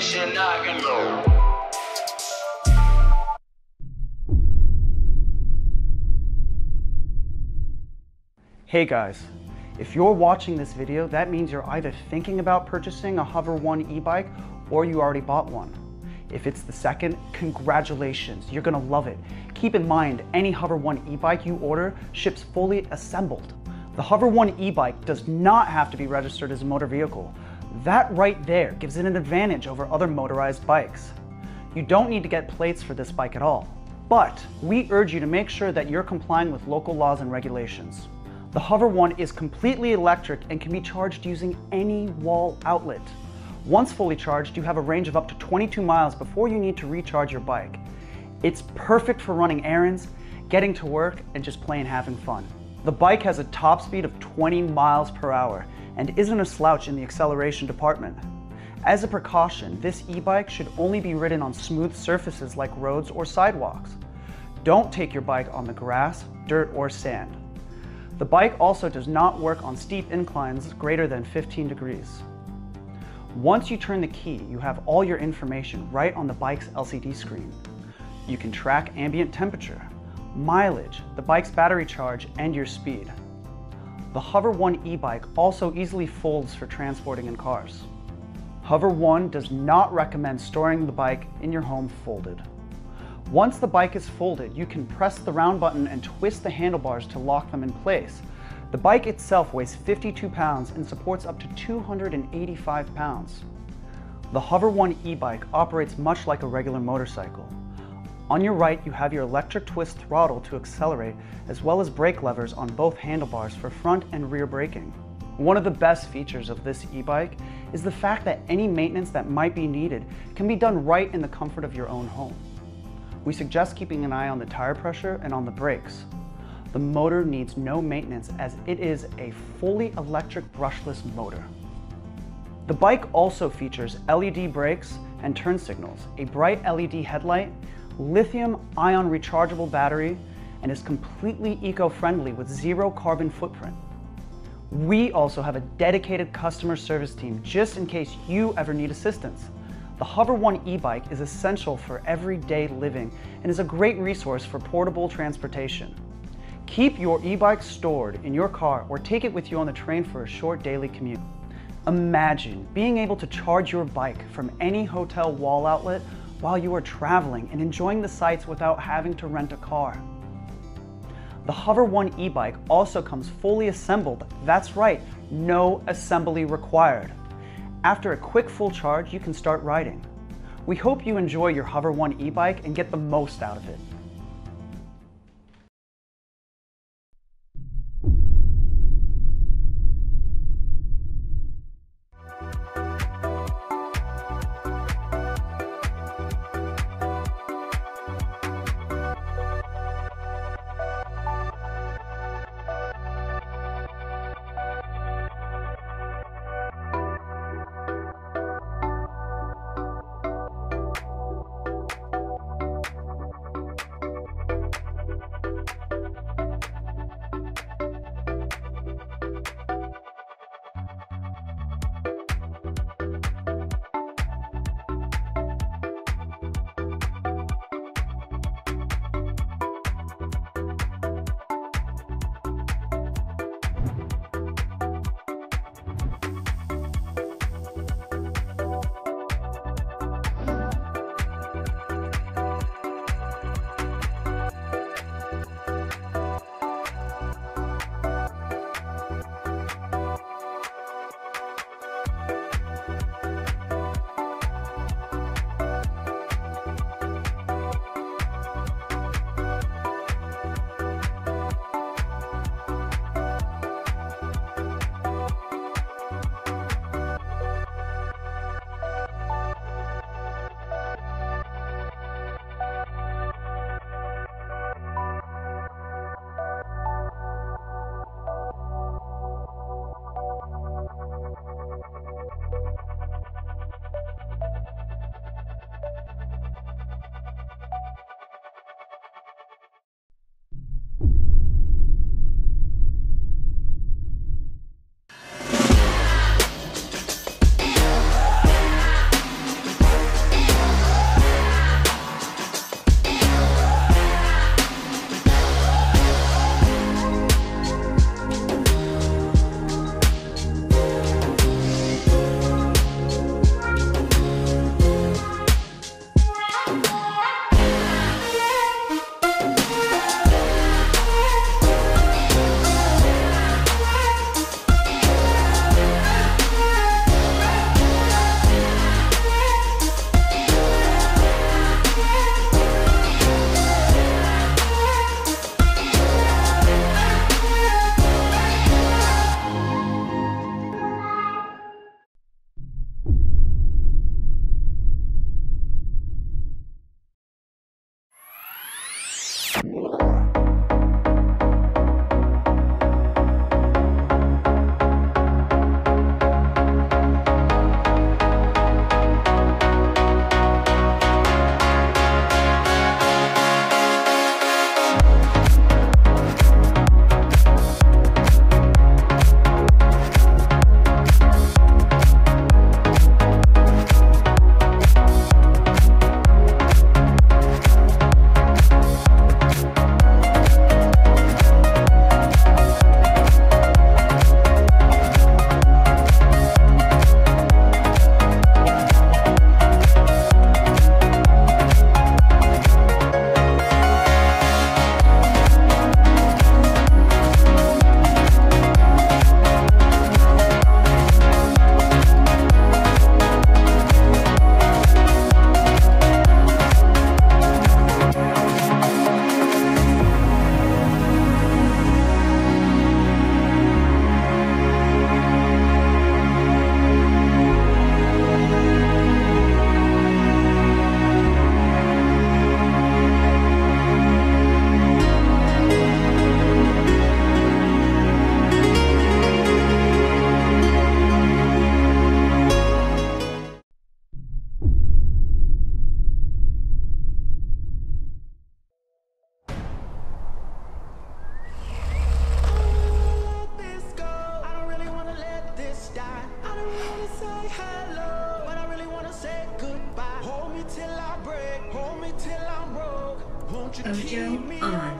emission, I can go. Hey guys, if you're watching this video, that means you're either thinking about purchasing a Hover One e-bike or you already bought one. If it's the second, congratulations, you're gonna love it. Keep in mind, any Hover One e-bike you order ships fully assembled. The Hover One e-bike does not have to be registered as a motor vehicle. That right there gives it an advantage over other motorized bikes. You don't need to get plates for this bike at all, but we urge you to make sure that you're complying with local laws and regulations. The Hover One is completely electric and can be charged using any wall outlet. Once fully charged, you have a range of up to 22 miles before you need to recharge your bike. It's perfect for running errands, getting to work, and just plain having fun. The bike has a top speed of 20 miles per hour and isn't a slouch in the acceleration department. As a precaution, this e-bike should only be ridden on smooth surfaces like roads or sidewalks. Don't take your bike on the grass, dirt, or sand. The bike also does not work on steep inclines greater than 15 degrees. Once you turn the key, you have all your information right on the bike's LCD screen. You can track ambient temperature, mileage, the bike's battery charge, and your speed. The Hover One e-bike also easily folds for transporting in cars. Hover One does not recommend storing the bike in your home folded. Once the bike is folded, you can press the round button and twist the handlebars to lock them in place. The bike itself weighs 52 pounds and supports up to 285 pounds. The Hover One e-bike operates much like a regular motorcycle. On your right, you have your electric twist throttle to accelerate, as well as brake levers on both handlebars for front and rear braking. One of the best features of this e-bike is the fact that any maintenance that might be needed can be done right in the comfort of your own home. We suggest keeping an eye on the tire pressure and on the brakes. The motor needs no maintenance as it is a fully electric brushless motor. The bike also features LED brakes and turn signals, a bright LED headlight, lithium-ion rechargeable battery, and is completely eco-friendly with zero carbon footprint. We also have a dedicated customer service team just in case you ever need assistance. The Hover One e-bike is essential for everyday living and is a great resource for portable transportation. Keep your e-bike stored in your car or take it with you on the train for a short daily commute. Imagine being able to charge your bike from any hotel wall outlet while you are traveling and enjoying the sights without having to rent a car. The Hover One e-bike also comes fully assembled. That's right, no assembly required. After a quick full charge, you can start riding. We hope you enjoy your Hover One e-bike and get the most out of it. Mojo on.